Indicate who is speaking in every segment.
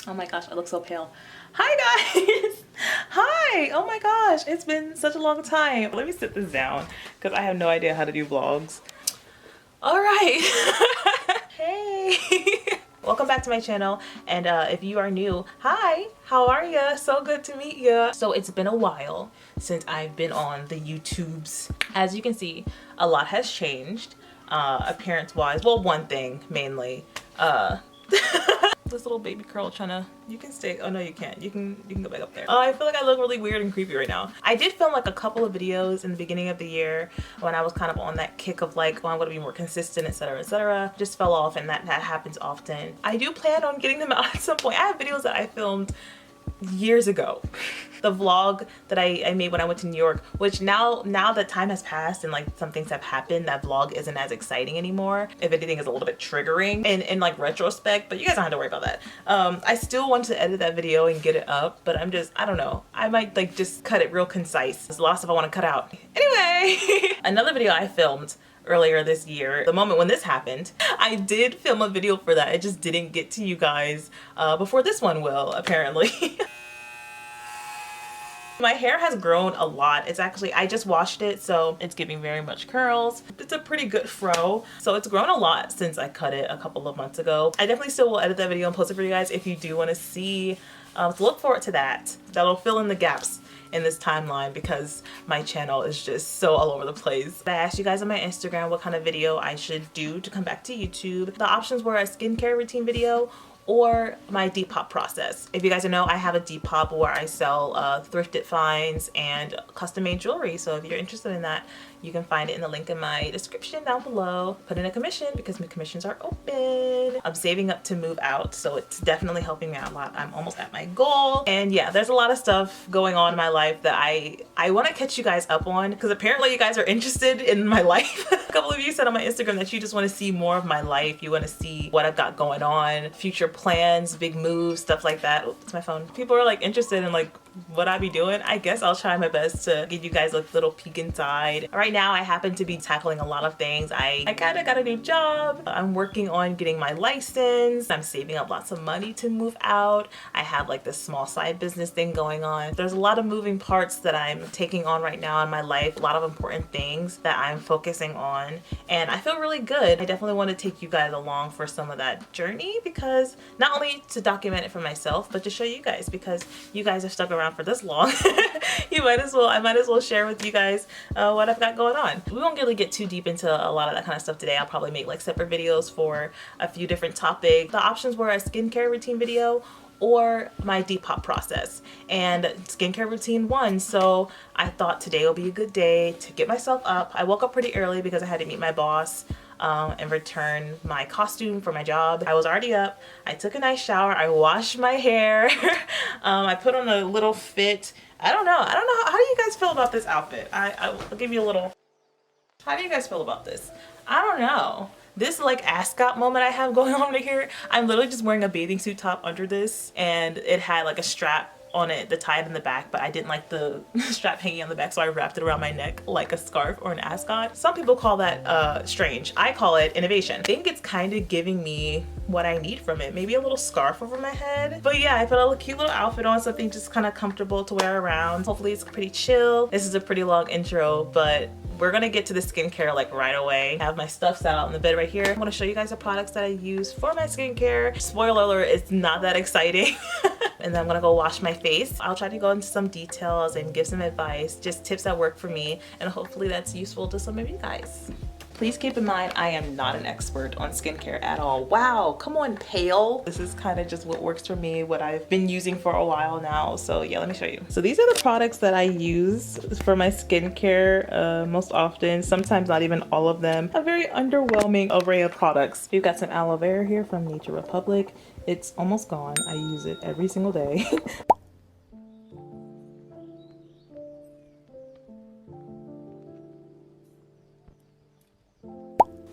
Speaker 1: Oh my gosh, I look so pale. Hi guys! Hi! Oh my gosh, it's been such a long time. Let me sit this down because I have no idea how to do vlogs. All right. Hey! Welcome back to my channel, and if you are new, hi! How are ya? So good to meet ya. So it's been a while since I've been on the YouTubes. As you can see, a lot has changed appearance-wise. Well, one thing mainly. This little baby curl trying to, you can stay, oh no you can't, you can go back up there. I feel like I look really weird and creepy right now. I did film like a couple of videos in the beginning of the year when I was kind of on that kick of like, oh, I'm gonna be more consistent, etc, etc. Just fell off, and that happens often. I do plan on getting them out at some point. I have videos that I filmed years ago. The vlog that I made when I went to New York, which now that time has passed and like some things have happened, that vlog isn't as exciting anymore. If anything, is a little bit triggering in like retrospect, but you guys don't have to worry about that. I still want to edit that video and get it up, but I don't know. I might like just cut it real concise. There's a lot of stuff I want to cut out. Anyway, another video I filmed earlier this year, the moment when this happened, I did film a video for that. It just didn't get to you guys before this one will, apparently. My hair has grown a lot. It's actually, I just washed it, so it's giving very much curls. It's a pretty good fro. So it's grown a lot since I cut it a couple of months ago. I definitely still will edit that video and post it for you guys if you do want to see. So look forward to that. That'll fill in the gaps in this timeline because my channel is just so all over the place. I asked you guys on my Instagram what kind of video I should do to come back to YouTube. The options were a skincare routine video or my Depop process. If you guys don't know, I have a Depop where I sell thrifted finds and custom made jewelry. So if you're interested in that, you can find it in the link in my description down below. Put in a commission because my commissions are open. I'm saving up to move out, so it's definitely helping me out a lot. I'm almost at my goal. And yeah, there's a lot of stuff going on in my life that I want to catch you guys up on because apparently you guys are interested in my life. A couple of you said on my Instagram that you just want to see more of my life. You want to see what I've got going on, future plans, big moves, stuff like that. Oh, that's my phone. People are like interested in like what I be doing. I guess I'll try my best to give you guys a little peek inside. Right now I happen to be tackling a lot of things. I kind of got a new job. I'm working on getting my license. I'm saving up lots of money to move out. I have like this small side business thing going on. There's a lot of moving parts that I'm taking on right now in my life. A lot of important things that I'm focusing on, and I feel really good. I definitely want to take you guys along for some of that journey because not only to document it for myself, but to show you guys because you guys have stuck around for this long. I might as well share with you guys what I've got going on. We won't really get too deep into a lot of that kind of stuff today. I'll probably make like separate videos for a few different topics. The options were a skincare routine video or my Depop process and skincare routine one. So I thought today will be a good day to get myself up. I woke up pretty early because I had to meet my boss and return my costume for my job. I was already up. I took a nice shower. I washed my hair. I put on a little fit. I don't know. How do you guys feel about this outfit? I'll give you a little. How do you guys feel about this? I don't know. This like ascot moment I have going on right here. I'm literally just wearing a bathing suit top under this, and it had like a strap on it that tied in the back, but I didn't like the strap hanging on the back, so I wrapped it around my neck like a scarf or an ascot. Some people call that strange. I call it innovation. I think it's kind of giving me what I need from it. Maybe a little scarf over my head. But yeah, I put a cute little outfit on, something just kind of comfortable to wear around. Hopefully it's pretty chill. This is a pretty long intro, but we're gonna get to the skincare like right away. I have my stuff set out on the bed right here. I'm gonna show you guys the products that I use for my skincare. Spoiler alert, it's not that exciting. And then I'm gonna go wash my face. I'll try to go into some details and give some advice, just tips that work for me, and hopefully that's useful to some of you guys. Please keep in mind, I am not an expert on skincare at all. Wow, come on, pale. This is kind of just what works for me, what I've been using for a while now. So yeah, let me show you. So these are the products that I use for my skincare most often, sometimes not even all of them. A very underwhelming array of products. We've got some aloe vera here from Nature Republic. It's almost gone. I use it every single day.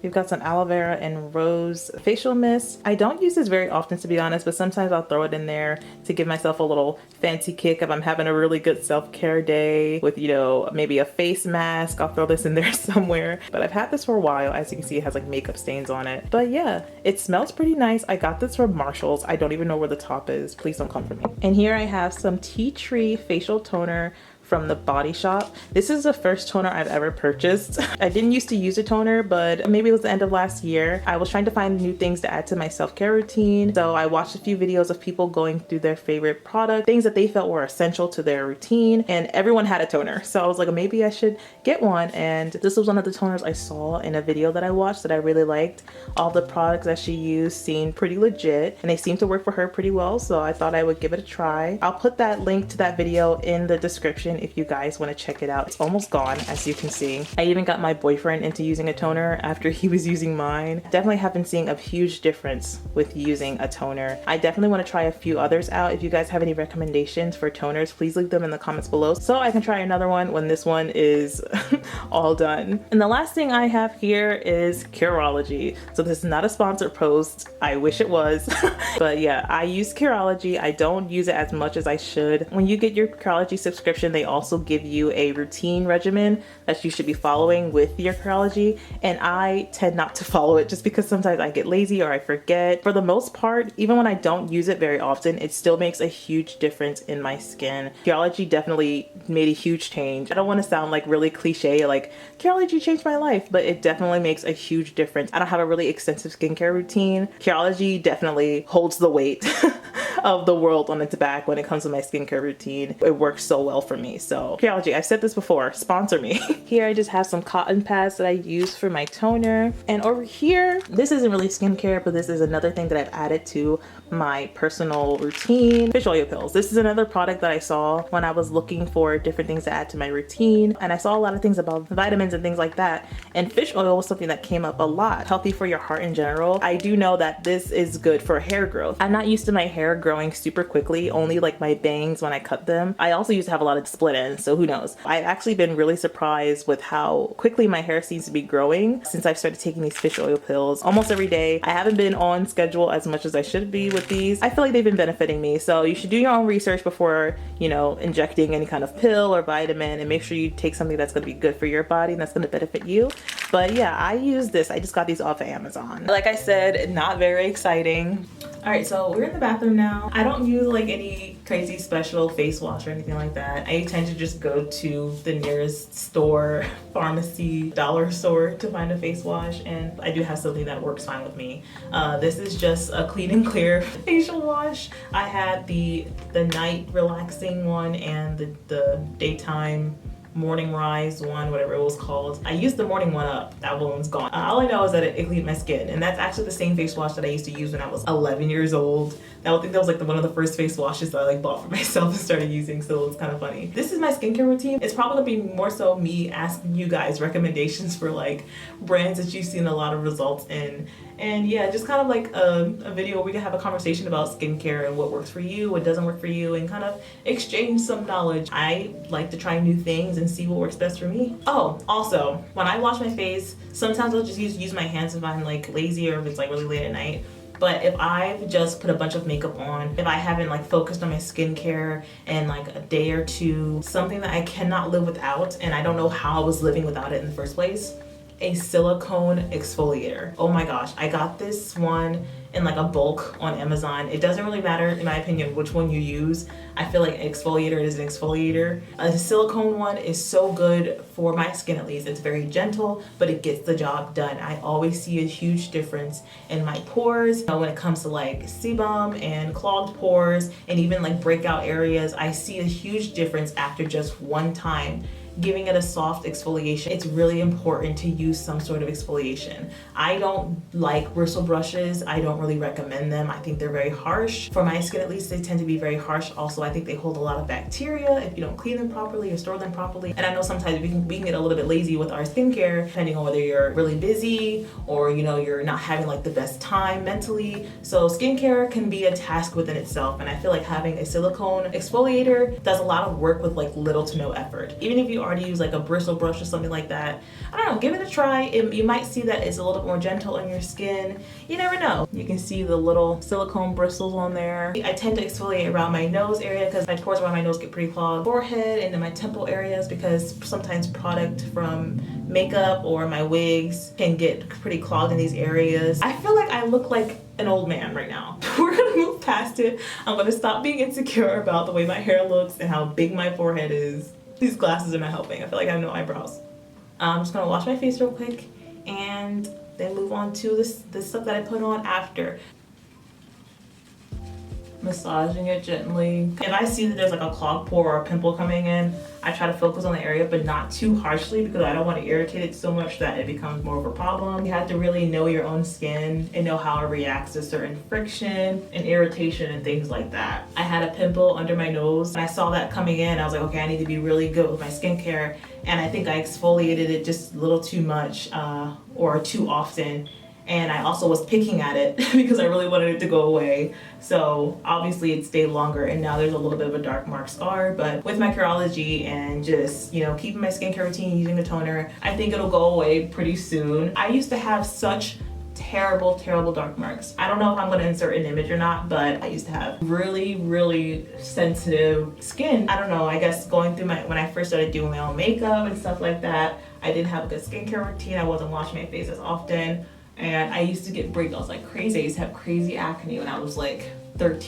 Speaker 1: We've got some aloe vera and rose facial mist. I don't use this very often, to be honest, but sometimes I'll throw it in there to give myself a little fancy kick if I'm having a really good self-care day with, you know, maybe a face mask. I'll throw this in there somewhere. But I've had this for a while. As you can see, it has like makeup stains on it. But yeah, it smells pretty nice. I got this from Marshall's. I don't even know where the top is. Please don't come for me. And here I have some tea tree facial toner from the Body Shop. This is the first toner I've ever purchased. I didn't used to use a toner, but maybe it was the end of last year. I was trying to find new things to add to my self-care routine. So I watched a few videos of people going through their favorite product, things that they felt were essential to their routine, and everyone had a toner. So I was like, maybe I should get one. And this was one of the toners I saw in a video that I watched that I really liked. All the products that she used seemed pretty legit and they seemed to work for her pretty well. So I thought I would give it a try. I'll put that link to that video in the description if you guys want to check it out. It's almost gone, as you can see. I even got my boyfriend into using a toner after he was using mine. Definitely have been seeing a huge difference with using a toner. I definitely want to try a few others out. If you guys have any recommendations for toners, please leave them in the comments below so I can try another one when this one is all done. And the last thing I have here is Curology. So this is not a sponsored post. I wish it was. But yeah, I use Curology. I don't use it as much as I should. When you get your Curology subscription, they also give you a routine regimen that you should be following with your Curology, and I tend not to follow it just because sometimes I get lazy or I forget. For the most part, even when I don't use it very often, it still makes a huge difference in my skin. Curology definitely made a huge change. I don't want to sound like really cliche, like Curology changed my life, but it definitely makes a huge difference. I don't have a really extensive skincare routine. Curology definitely holds the weight of the world on its back when it comes to my skincare routine. It works so well for me. So Curology, I've said this before, sponsor me. Here I just have some cotton pads that I use for my toner. And over here, this isn't really skincare, but this is another thing that I've added to my personal routine. Fish oil pills. This is another product that I saw when I was looking for different things to add to my routine. And I saw a lot of things about vitamins and things like that. And fish oil was something that came up a lot. Healthy for your heart in general. I do know that this is good for hair growth. I'm not used to my hair growing super quickly, only like my bangs when I cut them. I also used to have a lot of split ends, so who knows. I've actually been really surprised with how quickly my hair seems to be growing since I've started taking these fish oil pills almost every day. I haven't been on schedule as much as I should be with these. I feel like they've been benefiting me, so you should do your own research before, you know, injecting any kind of pill or vitamin, and make sure you take something that's going to be good for your body and that's going to benefit you. But yeah, I use this. I just got these off of Amazon. Like I said, not very exciting. All right, so we're in the bathroom now. I don't use like any crazy special face wash or anything like that. I tend to just go to the nearest store, pharmacy, dollar store to find a face wash, and I do have something that works fine with me. This is just a clean and clear facial wash. I had the night relaxing one and the daytime morning rise one, whatever it was called. I used the morning one up. That one's gone. All I know is that it cleaned my skin, and that's actually the same face wash that I used to use when I was 11 years old. I think that was like one of the first face washes that I like bought for myself and started using, so it's kind of funny. This is my skincare routine. It's probably gonna be more so me asking you guys recommendations for like brands that you've seen a lot of results in. And yeah, just kind of like a video where we can have a conversation about skincare and what works for you, what doesn't work for you, and kind of exchange some knowledge. I like to try new things and see what works best for me. Oh, also, when I wash my face, sometimes I'll just use my hands if I'm like lazy or if it's like really late at night. But if I've just put a bunch of makeup on, if I haven't like focused on my skincare in like a day or two, something that I cannot live without, and I don't know how I was living without it in the first place, a silicone exfoliator. Oh my gosh, I got this one in like a bulk on Amazon. It doesn't really matter, in my opinion, which one you use. I feel like exfoliator is an exfoliator. A silicone one is so good for my skin, at least. It's very gentle, but it gets the job done. I always see a huge difference in my pores. When it comes to like sebum and clogged pores and even like breakout areas, I see a huge difference after just one time giving it a soft exfoliation. It's really important to use some sort of exfoliation. I don't like bristle brushes. I don't really recommend them. I think they're very harsh. For my skin, at least, they tend to be very harsh. Also, I think they hold a lot of bacteria if you don't clean them properly or store them properly. And I know sometimes we can get a little bit lazy with our skincare, depending on whether you're really busy or, you know, you're not having like the best time mentally. So skincare can be a task within itself. And I feel like having a silicone exfoliator does a lot of work with like little to no effort. Even if you you already use like a bristle brush or something like that, I don't know, give it a try. You might see that it's a little bit more gentle on your skin. You never know. You can see the little silicone bristles on there. I tend to exfoliate around my nose area because my pores around my nose get pretty clogged. Forehead and in my temple areas because sometimes product from makeup or my wigs can get pretty clogged in these areas. I feel like I look like an old man right now. We're gonna move past it. I'm gonna stop being insecure about the way my hair looks and how big my forehead is. These glasses are not helping. I feel like I have no eyebrows. I'm just gonna wash my face real quick and then move on to this stuff that I put on after. Massaging it gently. If I see that there's like a clogged pore or a pimple coming in, I try to focus on the area, but not too harshly because I don't want to irritate it so much that it becomes more of a problem. You have to really know your own skin and know how it reacts to certain friction and irritation and things like that. I had a pimple under my nose and I saw that coming in. I was like, okay, I need to be really good with my skincare. And I think I exfoliated it just a little too much or too often. And I also was picking at it because I really wanted it to go away. So obviously it stayed longer and now there's a little bit of a dark mark scar, but with my Curology and just, you know, keeping my skincare routine, using the toner, I think it'll go away pretty soon. I used to have such terrible dark marks. I don't know if I'm gonna insert an image or not, but I used to have really sensitive skin. I don't know, I guess going through when I first started doing my own makeup and stuff like that, I didn't have a good skincare routine. I wasn't washing my face as often. And I used to get breakouts like crazy. I used to have crazy acne when I was like 12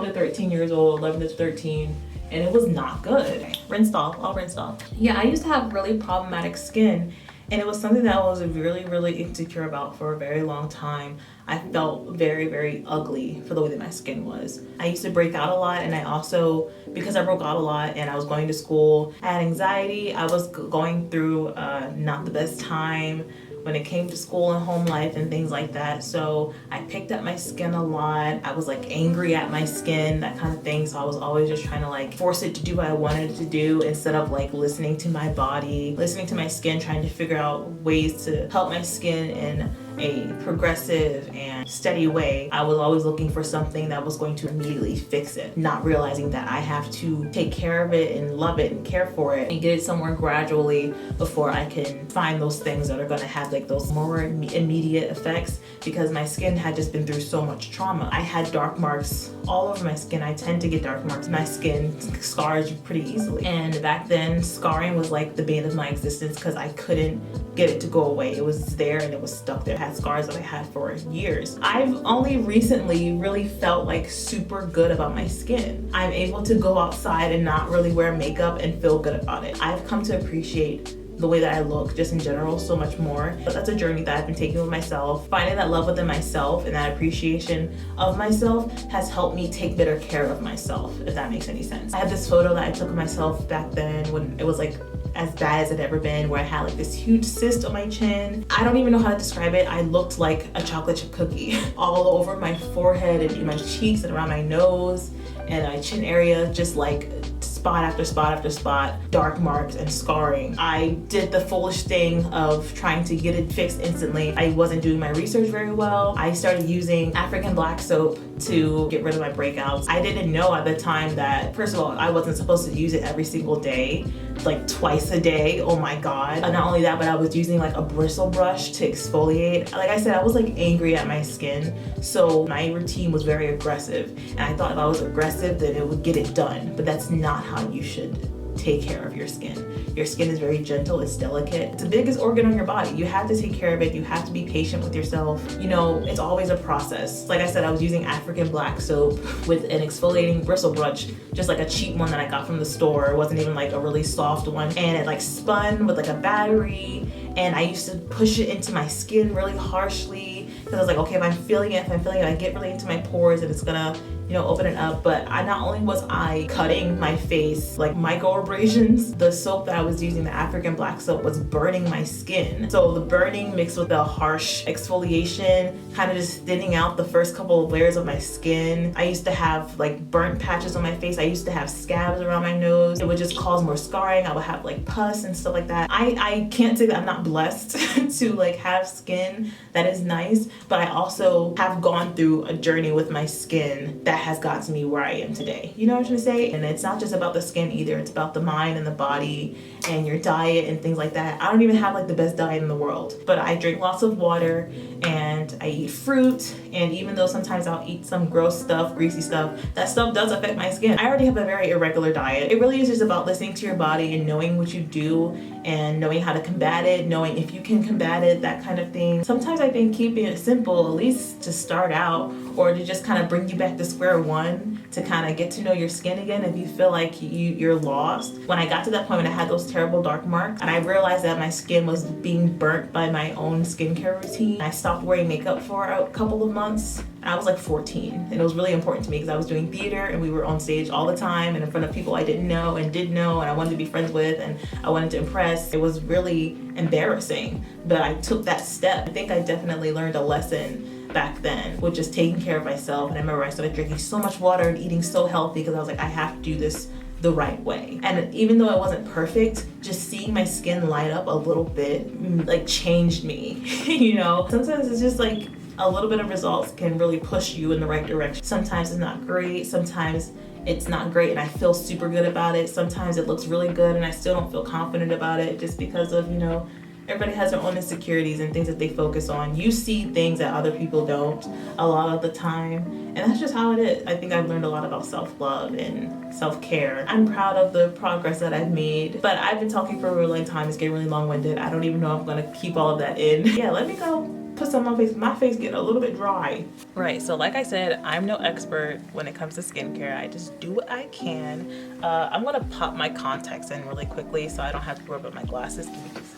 Speaker 1: to 13 years old, 11 to 13, and it was not good. Rinsed off, all rinsed off. Yeah, I used to have really problematic skin, and it was something that I was really insecure about for a very long time. I felt very ugly for the way that my skin was. I used to break out a lot, and I also, because I broke out a lot and I was going to school, I had anxiety. I was going through not the best time when it came to school and home life and things like that. So I picked at my skin a lot. I was like angry at my skin, that kind of thing. So I was always just trying to like force it to do what I wanted it to do instead of like listening to my body, listening to my skin, trying to figure out ways to help my skin in a progressive and steady way. I was always looking for something that was going to immediately fix it, not realizing that I have to take care of it and love it and care for it and get it somewhere gradually before I can find those things that are gonna have like those more immediate effects, because my skin had just been through so much trauma. I had dark marks all over my skin. I tend to get dark marks in my skin, scars pretty easily. And back then, scarring was like the bane of my existence because I couldn't get it to go away. It was there and it was stuck there. I had scars that I had for years. I've only recently really felt like super good about my skin. I'm able to go outside and not really wear makeup and feel good about it. I've come to appreciate the way that I look just in general so much more. But that's a journey that I've been taking with myself. Finding that love within myself and that appreciation of myself has helped me take better care of myself, if that makes any sense. I have this photo that I took of myself back then when it was like as bad as it ever been, where I had like this huge cyst on my chin. I don't even know how to describe it. I looked like a chocolate chip cookie all over my forehead and in my cheeks and around my nose and my chin area, just like spot after spot after spot, dark marks and scarring. I did the foolish thing of trying to get it fixed instantly. I wasn't doing my research very well. I started using African black soap to get rid of my breakouts. I didn't know at the time that, first of all, I wasn't supposed to use it every single day, like twice a day. Oh my God. And not only that, but I was using like a bristle brush to exfoliate. Like I said, I was like angry at my skin. So my routine was very aggressive. And I thought if I was aggressive, then it would get it done. But that's not how you should take care of your skin. Your skin is very gentle, it's delicate. It's the biggest organ on your body. You have to take care of it. You have to be patient with yourself. You know, it's always a process. Like I said, I was using African black soap with an exfoliating bristle brush, just like a cheap one that I got from the store. It wasn't even like a really soft one. And it like spun with like a battery. And I used to push it into my skin really harshly because I was like, okay, if I'm feeling it, I get really into my pores and it's gonna, you know, open it up. But not only was I cutting my face, like microabrasions, the soap that I was using, the African black soap, was burning my skin. So the burning mixed with the harsh exfoliation kind of just thinning out the first couple of layers of my skin. I used to have like burnt patches on my face. I used to have scabs around my nose. It would just cause more scarring. I would have like pus and stuff like that. I can't say that I'm not blessed to like have skin that is nice, but I also have gone through a journey with my skin that that has gotten me where I am today. You know what I'm trying to say? And it's not just about the skin either. It's about the mind and the body and your diet and things like that. I don't even have like the best diet in the world, but I drink lots of water and I eat fruit. And even though sometimes I'll eat some gross stuff, greasy stuff, that stuff does affect my skin. I already have a very irregular diet. It really is just about listening to your body and knowing what you do and knowing how to combat it, knowing if you can combat it, that kind of thing. Sometimes I think keeping it simple, at least to start out, or to just kind of bring you back to square one, to kind of get to know your skin again if you feel like you're lost. When I got to that point when I had those terrible dark marks and I realized that my skin was being burnt by my own skincare routine, I stopped wearing makeup for a couple of months. I was like 14 and it was really important to me because I was doing theater and we were on stage all the time and in front of people I didn't know and did know and I wanted to be friends with and I wanted to impress. It was really embarrassing, but I took that step. I think I definitely learned a lesson back then with just taking care of myself. And I remember I started drinking so much water and eating so healthy because I was like, I have to do this the right way. And even though I wasn't perfect, just seeing my skin light up a little bit like changed me. You know, sometimes it's just like a little bit of results can really push you in the right direction. Sometimes it's not great, sometimes it's not great and I feel super good about it. Sometimes it looks really good and I still don't feel confident about it just because of, you know, everybody has their own insecurities and things that they focus on. You see things that other people don't a lot of the time, and that's just how it is. I think I've learned a lot about self-love and self-care. I'm proud of the progress that I've made, but I've been talking for a really long time. It's getting really long-winded. I don't even know if I'm gonna keep all of that in. Yeah, let me go put some on my face. My face getting a little bit dry. Right, so like I said, I'm no expert when it comes to skincare. I just do what I can. I'm gonna pop my contacts in really quickly so I don't have to worry about my glasses. Give me just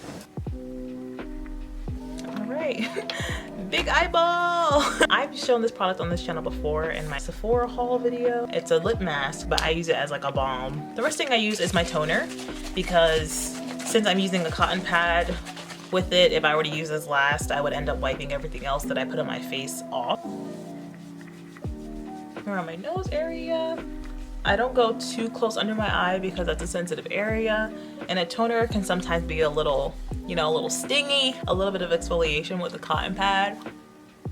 Speaker 1: right. Big eyeball. I've shown this product on this channel before in my Sephora haul video. It's a lip mask, but I use it as like a balm. The first thing I use is my toner because since I'm using a cotton pad with it, if I were to use this last, I would end up wiping everything else that I put on my face off. Around my nose area. I don't go too close under my eye because that's a sensitive area, and a toner can sometimes be a little, you know, a little stingy. A little bit of exfoliation with a cotton pad.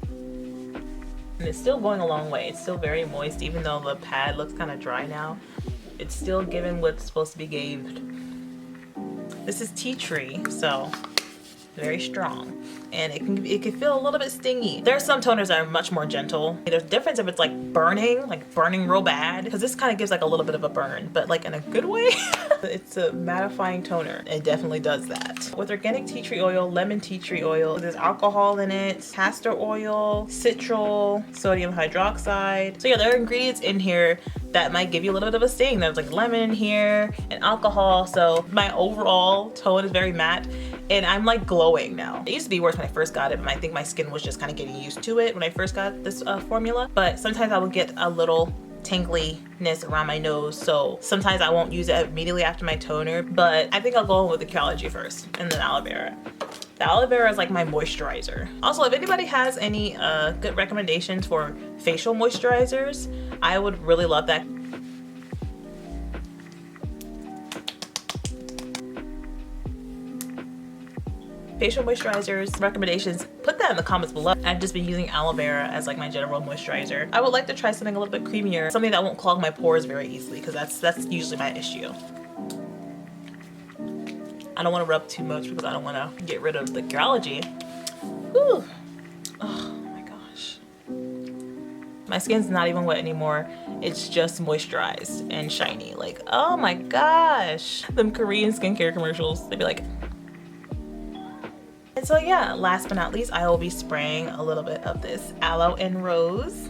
Speaker 1: And it's still going a long way. It's still very moist, even though the pad looks kind of dry now. It's still giving what's supposed to be gave. This is tea tree, so very strong, and it can feel a little bit stingy. There are some toners that are much more gentle. There's a difference if it's like burning real bad, because this kind of gives like a little bit of a burn, but like in a good way. It's a mattifying toner. It definitely does that. With organic tea tree oil, lemon tea tree oil, there's alcohol in it, castor oil, citral, sodium hydroxide. So yeah, there are ingredients in here that might give you a little bit of a sting. There's like lemon in here and alcohol. So my overall tone is very matte and I'm like glowing now. It used to be worse when I first got it, but I think my skin was just kind of getting used to it when I first got this formula. But sometimes I would get a little tingliness around my nose, so sometimes I won't use it immediately after my toner, but I think I'll go with the Curology first and then aloe vera. The aloe vera is like my moisturizer. Also, if anybody has any good recommendations for facial moisturizers, I would really love that. Facial moisturizers recommendations, put that in the comments below. I've just been using aloe vera as like my general moisturizer. I would like to try something a little bit creamier, something that won't clog my pores very easily, because that's usually my issue. I don't want to rub too much because I don't want to get rid of the Curology. Whew. Oh my gosh. My skin's not even wet anymore. It's just moisturized and shiny. Like, oh my gosh. Them Korean skincare commercials, they'd be like. And so yeah, last but not least, I will be spraying a little bit of this aloe and rose.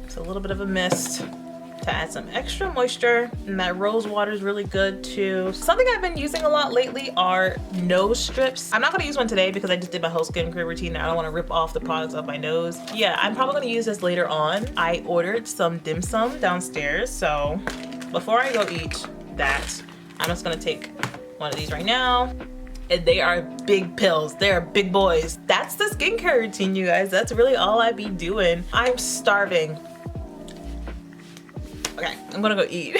Speaker 1: It's a little bit of a mist to add some extra moisture, and that rose water is really good too. Something I've been using a lot lately are nose strips. I'm not gonna use one today because I just did my whole skincare routine and I don't wanna rip off the products off my nose. Yeah, I'm probably gonna use this later on. I ordered some dim sum downstairs, so before I go eat that, I'm just gonna take one of these right now. And they are big pills. They are big boys. That's the skincare routine, you guys. That's really all I be doing. I'm starving. Okay, I'm gonna go eat.